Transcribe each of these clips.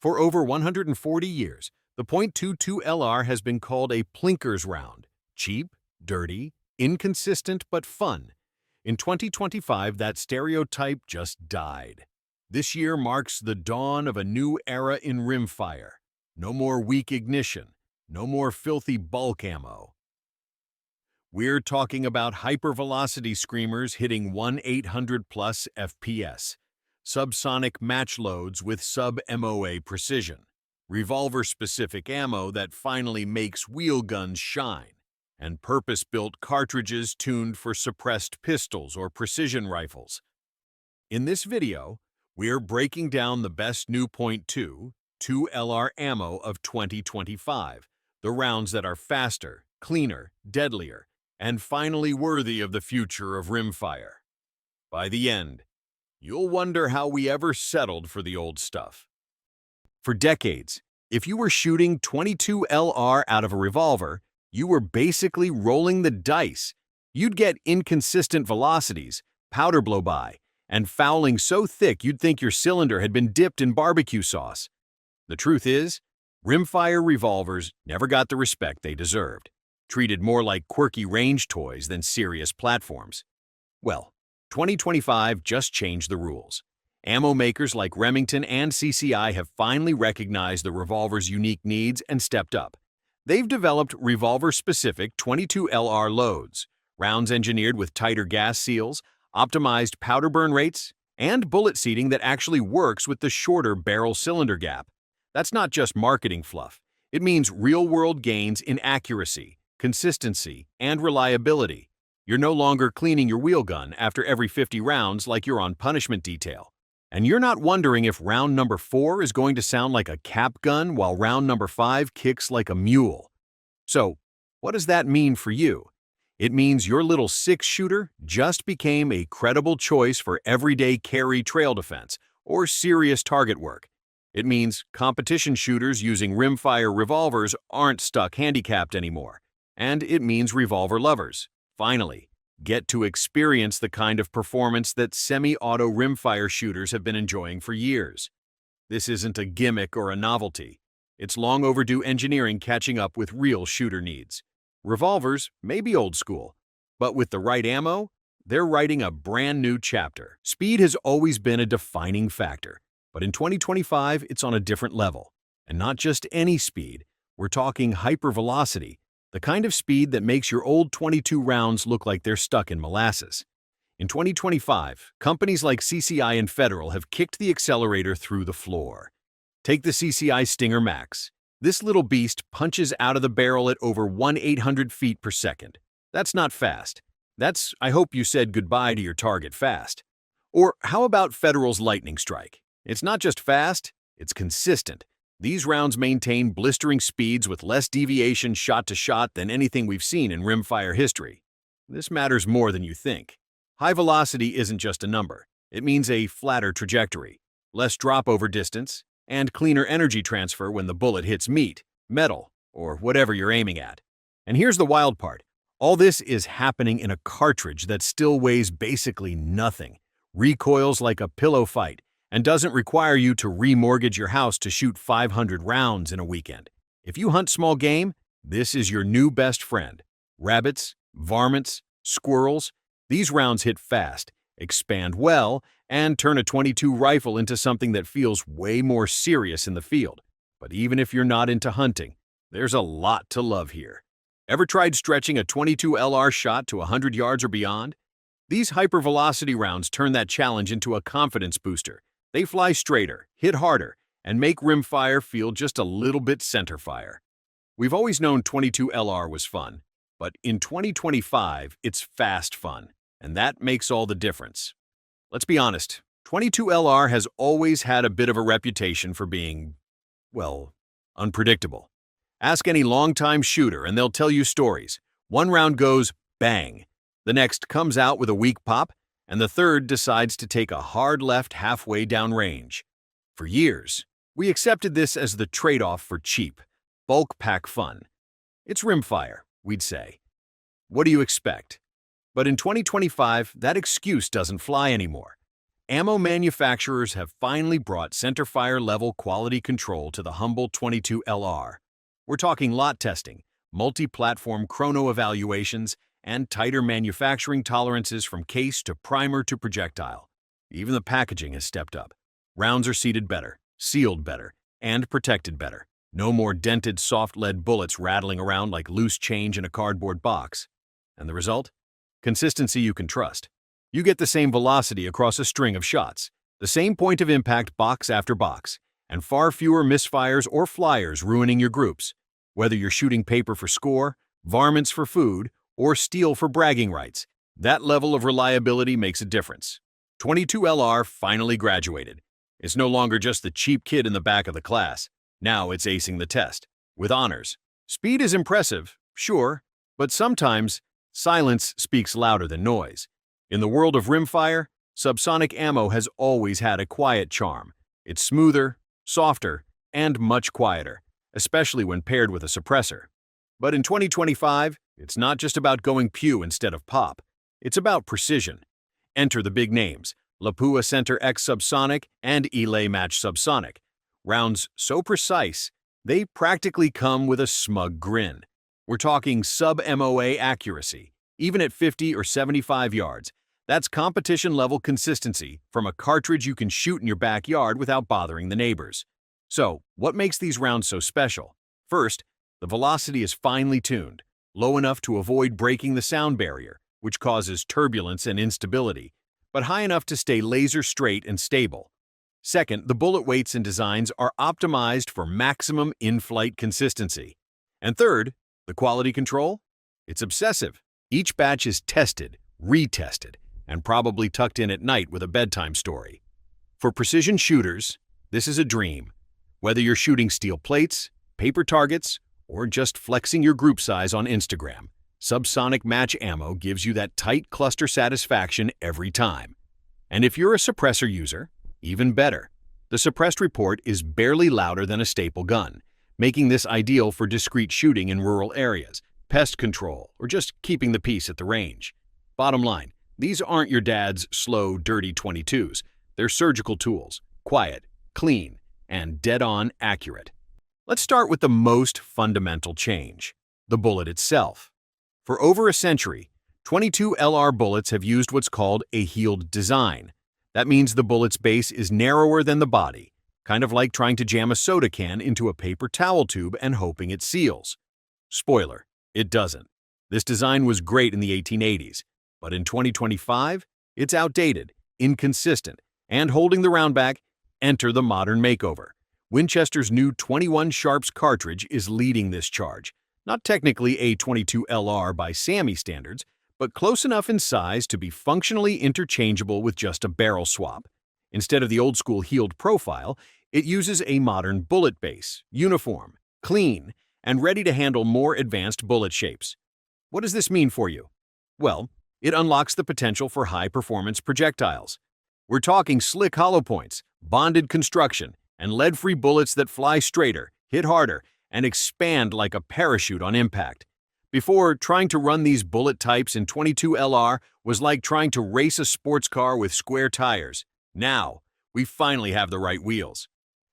For over 140 years, the .22 LR has been called a plinker's round. Cheap, dirty, inconsistent, but fun. In 2025, that stereotype just died. This year marks the dawn of a new era in rimfire. No more weak ignition. No more filthy bulk ammo. We're talking about hypervelocity screamers hitting 1-800+ FPS, subsonic match loads with sub-MOA precision, revolver-specific ammo that finally makes wheel guns shine, and purpose-built cartridges tuned for suppressed pistols or precision rifles. In this video, we're breaking down the best new .22 LR ammo of 2025, the rounds that are faster, cleaner, deadlier, and finally worthy of the future of rimfire. By the end, you'll wonder how we ever settled for the old stuff. For decades, if you were shooting .22 LR out of a revolver, you were basically rolling the dice. You'd get inconsistent velocities, powder blow-by, and fouling so thick you'd think your cylinder had been dipped in barbecue sauce. The truth is, rimfire revolvers never got the respect they deserved, treated more like quirky range toys than serious platforms. Well, 2025 just changed the rules. Ammo makers like Remington and CCI have finally recognized the revolver's unique needs and stepped up. They've developed revolver-specific .22 LR loads, rounds engineered with tighter gas seals, optimized powder burn rates, and bullet seating that actually works with the shorter barrel cylinder gap. That's not just marketing fluff. It means real-world gains in accuracy, consistency, and reliability. You're no longer cleaning your wheel gun after every 50 rounds like you're on punishment detail. And you're not wondering if round number 4 is going to sound like a cap gun while round number 5 kicks like a mule. So, what does that mean for you? It means your little 6-shooter just became a credible choice for everyday carry trail defense or serious target work. It means competition shooters using rimfire revolvers aren't stuck handicapped anymore. And it means revolver lovers, finally, get to experience the kind of performance that semi-auto rimfire shooters have been enjoying for years. This isn't a gimmick or a novelty. It's long overdue engineering catching up with real shooter needs. Revolvers may be old school, but with the right ammo, they're writing a brand new chapter. Speed has always been a defining factor, but in 2025, it's on a different level. And not just any speed, we're talking hypervelocity, the kind of speed that makes your old .22 rounds look like they're stuck in molasses. In 2025, companies like CCI and Federal have kicked the accelerator through the floor. Take the CCI Stinger Max. This little beast punches out of the barrel at over 1/800 feet per second. That's not fast. That's, I hope you said goodbye to your target fast. Or how about Federal's Lightning Strike? It's not just fast, it's consistent. These rounds maintain blistering speeds with less deviation shot to shot than anything we've seen in rimfire history. This matters more than you think. High velocity isn't just a number. It means a flatter trajectory, less drop over distance, and cleaner energy transfer when the bullet hits meat, metal, or whatever you're aiming at. And here's the wild part. All this is happening in a cartridge that still weighs basically nothing, recoils like a pillow fight, and doesn't require you to remortgage your house to shoot 500 rounds in a weekend. If you hunt small game, this is your new best friend. Rabbits, varmints, squirrels, these rounds hit fast, expand well, and turn a .22 rifle into something that feels way more serious in the field. But even if you're not into hunting, there's a lot to love here. Ever tried stretching a .22 LR shot to 100 yards or beyond? These hypervelocity rounds turn that challenge into a confidence booster. They fly straighter, hit harder, and make rimfire feel just a little bit centerfire. We've always known .22 LR was fun, but in 2025, it's fast fun, and that makes all the difference. Let's be honest, .22 LR has always had a bit of a reputation for being, well, unpredictable. Ask any longtime shooter and they'll tell you stories. One round goes bang, the next comes out with a weak pop, and the third decides to take a hard left halfway downrange. For years, we accepted this as the trade-off for cheap, bulk pack fun. It's rimfire, we'd say. What do you expect? But in 2025, that excuse doesn't fly anymore. Ammo manufacturers have finally brought centerfire level quality control to the humble 22LR. We're talking lot testing, multi-platform chrono evaluations, and tighter manufacturing tolerances from case to primer to projectile. Even the packaging has stepped up. Rounds are seated better, sealed better, and protected better. No more dented soft lead bullets rattling around like loose change in a cardboard box. And the result? Consistency you can trust. You get the same velocity across a string of shots, the same point of impact box after box, and far fewer misfires or flyers ruining your groups. Whether you're shooting paper for score, varmints for food, or steel for bragging rights, that level of reliability makes a difference. 22LR finally graduated. It's no longer just the cheap kid in the back of the class. Now it's acing the test, with honors. Speed is impressive, sure, but sometimes silence speaks louder than noise. In the world of rimfire, subsonic ammo has always had a quiet charm. It's smoother, softer, and much quieter, especially when paired with a suppressor. But in 2025, it's not just about going pew instead of pop. It's about precision. Enter the big names, Lapua Center X Subsonic and Elay Match Subsonic. Rounds so precise, they practically come with a smug grin. We're talking sub-MOA accuracy, even at 50 or 75 yards. That's competition-level consistency from a cartridge you can shoot in your backyard without bothering the neighbors. So, what makes these rounds so special? First, the velocity is finely tuned, low enough to avoid breaking the sound barrier, which causes turbulence and instability, but high enough to stay laser straight and stable. Second, the bullet weights and designs are optimized for maximum in-flight consistency. And third, the quality control? It's obsessive. Each batch is tested, retested, and probably tucked in at night with a bedtime story. For precision shooters, this is a dream. Whether you're shooting steel plates, paper targets, or just flexing your group size on Instagram, subsonic match ammo gives you that tight cluster satisfaction every time. And if you're a suppressor user, even better. The suppressed report is barely louder than a staple gun, making this ideal for discreet shooting in rural areas, pest control, or just keeping the peace at the range. Bottom line, these aren't your dad's slow, dirty 22s. They're surgical tools, quiet, clean, and dead-on accurate. Let's start with the most fundamental change, the bullet itself. For over a century, 22LR bullets have used what's called a heeled design. That means the bullet's base is narrower than the body, kind of like trying to jam a soda can into a paper towel tube and hoping it seals. Spoiler, it doesn't. This design was great in the 1880s, but in 2025, it's outdated, inconsistent, and holding the round back, enter the modern makeover. Winchester's new 21 Sharps cartridge is leading this charge. Not technically a 22LR by SAMI standards, but close enough in size to be functionally interchangeable with just a barrel swap. Instead of the old-school heeled profile, it uses a modern bullet base, uniform, clean, and ready to handle more advanced bullet shapes. What does this mean for you? Well, it unlocks the potential for high-performance projectiles. We're talking slick hollow points, bonded construction, and lead-free bullets that fly straighter, hit harder, and expand like a parachute on impact. Before, trying to run these bullet types in 22LR was like trying to race a sports car with square tires. Now, we finally have the right wheels.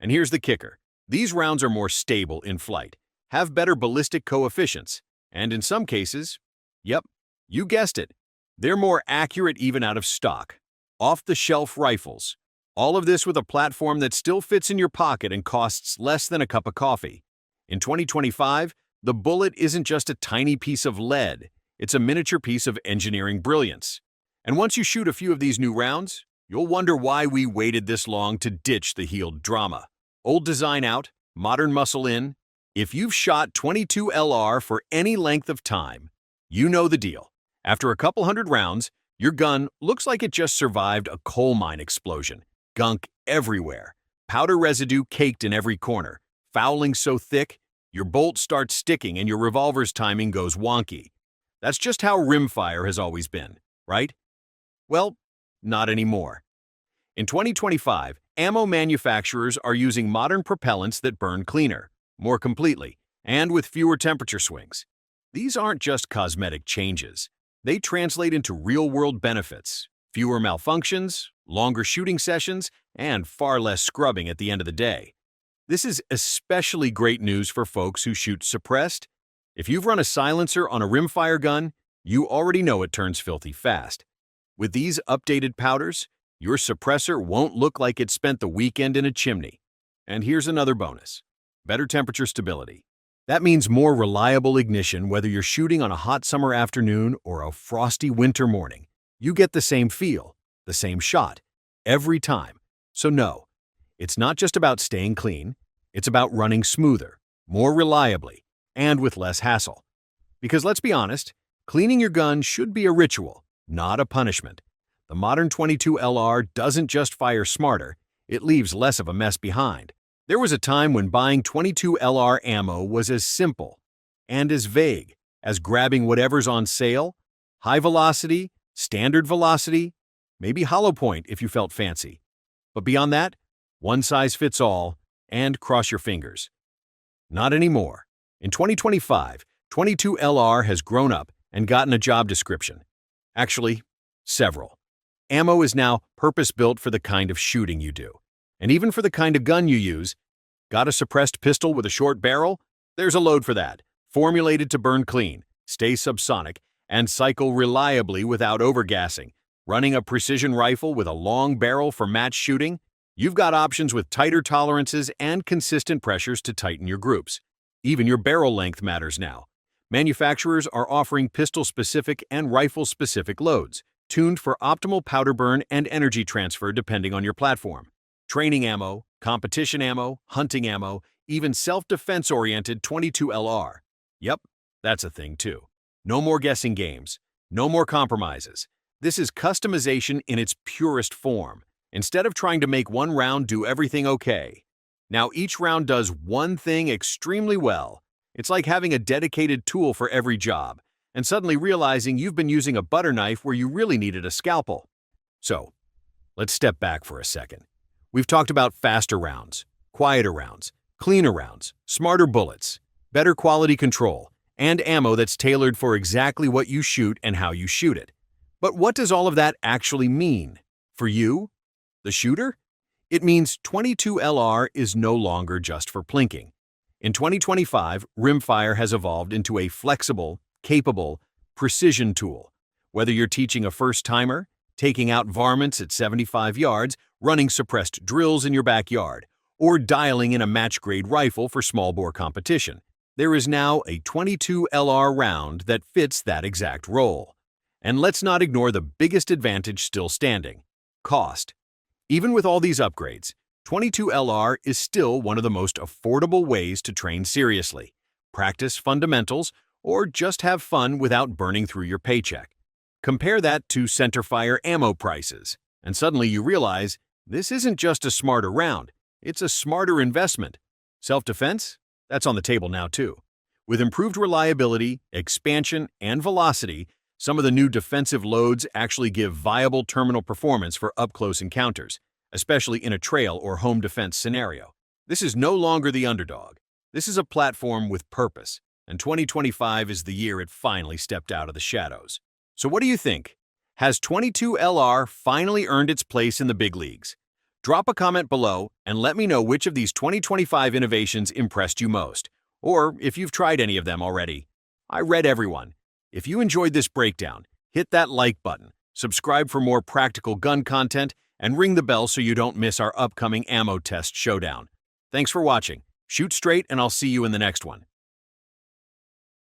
And here's the kicker. These rounds are more stable in flight, have better ballistic coefficients, and in some cases, yep, you guessed it, they're more accurate even out of stock. Off-the-shelf rifles. All of this with a platform that still fits in your pocket and costs less than a cup of coffee. In 2025, the bullet isn't just a tiny piece of lead, it's a miniature piece of engineering brilliance. And once you shoot a few of these new rounds, you'll wonder why we waited this long to ditch the heeled drama. Old design out, modern muscle in. If you've shot 22LR for any length of time, you know the deal. After a couple hundred rounds, your gun looks like it just survived a coal mine explosion. Gunk everywhere, powder residue caked in every corner, fouling so thick, your bolt starts sticking and your revolver's timing goes wonky. That's just how rimfire has always been, right? Well, not anymore. In 2025, ammo manufacturers are using modern propellants that burn cleaner, more completely, and with fewer temperature swings. These aren't just cosmetic changes. They translate into real-world benefits, fewer malfunctions, longer shooting sessions, and far less scrubbing at the end of the day. This is especially great news for folks who shoot suppressed. If you've run a silencer on a rimfire gun, you already know it turns filthy fast. With these updated powders, your suppressor won't look like it spent the weekend in a chimney. And here's another bonus: better temperature stability. That means more reliable ignition whether you're shooting on a hot summer afternoon or a frosty winter morning. You get the same feel, the same shot, every time. So no, it's not just about staying clean, it's about running smoother, more reliably, and with less hassle. Because let's be honest, cleaning your gun should be a ritual, not a punishment. The modern 22 LR doesn't just fire smarter, it leaves less of a mess behind. There was a time when buying 22 LR ammo was as simple and as vague as grabbing whatever's on sale: high velocity, standard velocity, maybe hollow point if you felt fancy. But beyond that, one size fits all, and cross your fingers. Not anymore. In 2025, 22 LR has grown up and gotten a job description. Actually, several. Ammo is now purpose-built for the kind of shooting you do. And even for the kind of gun you use. Got a suppressed pistol with a short barrel? There's a load for that. Formulated to burn clean, stay subsonic, and cycle reliably without overgassing. Running a precision rifle with a long barrel for match shooting? You've got options with tighter tolerances and consistent pressures to tighten your groups. Even your barrel length matters now. Manufacturers are offering pistol-specific and rifle-specific loads, tuned for optimal powder burn and energy transfer depending on your platform. Training ammo, competition ammo, hunting ammo, even self-defense-oriented 22 LR. Yep, that's a thing too. No more guessing games. No more compromises. This is customization in its purest form. Instead of trying to make one round do everything okay, now each round does one thing extremely well. It's like having a dedicated tool for every job, and suddenly realizing you've been using a butter knife where you really needed a scalpel. So, let's step back for a second. We've talked about faster rounds, quieter rounds, cleaner rounds, smarter bullets, better quality control, and ammo that's tailored for exactly what you shoot and how you shoot it. But what does all of that actually mean? For you, the shooter? It means 22 LR is no longer just for plinking. In 2025, rimfire has evolved into a flexible, capable, precision tool. Whether you're teaching a first-timer, taking out varmints at 75 yards, running suppressed drills in your backyard, or dialing in a match-grade rifle for small-bore competition, there is now a 22 LR round that fits that exact role. And let's not ignore the biggest advantage still standing: cost. Even with all these upgrades, 22 LR is still one of the most affordable ways to train seriously, practice fundamentals, or just have fun without burning through your paycheck. Compare that to centerfire ammo prices, and suddenly you realize this isn't just a smarter round, it's a smarter investment. Self-defense? That's on the table now too. With improved reliability, expansion, and velocity, some of the new defensive loads actually give viable terminal performance for up-close encounters, especially in a trail or home defense scenario. This is no longer the underdog. This is a platform with purpose, and 2025 is the year it finally stepped out of the shadows. So what do you think? Has 22 LR finally earned its place in the big leagues? Drop a comment below and let me know which of these 2025 innovations impressed you most, or if you've tried any of them already. I read everyone. If you enjoyed this breakdown, hit that like button, subscribe for more practical gun content, and ring the bell so you don't miss our upcoming ammo test showdown. Thanks for watching. Shoot straight, and I'll see you in the next one.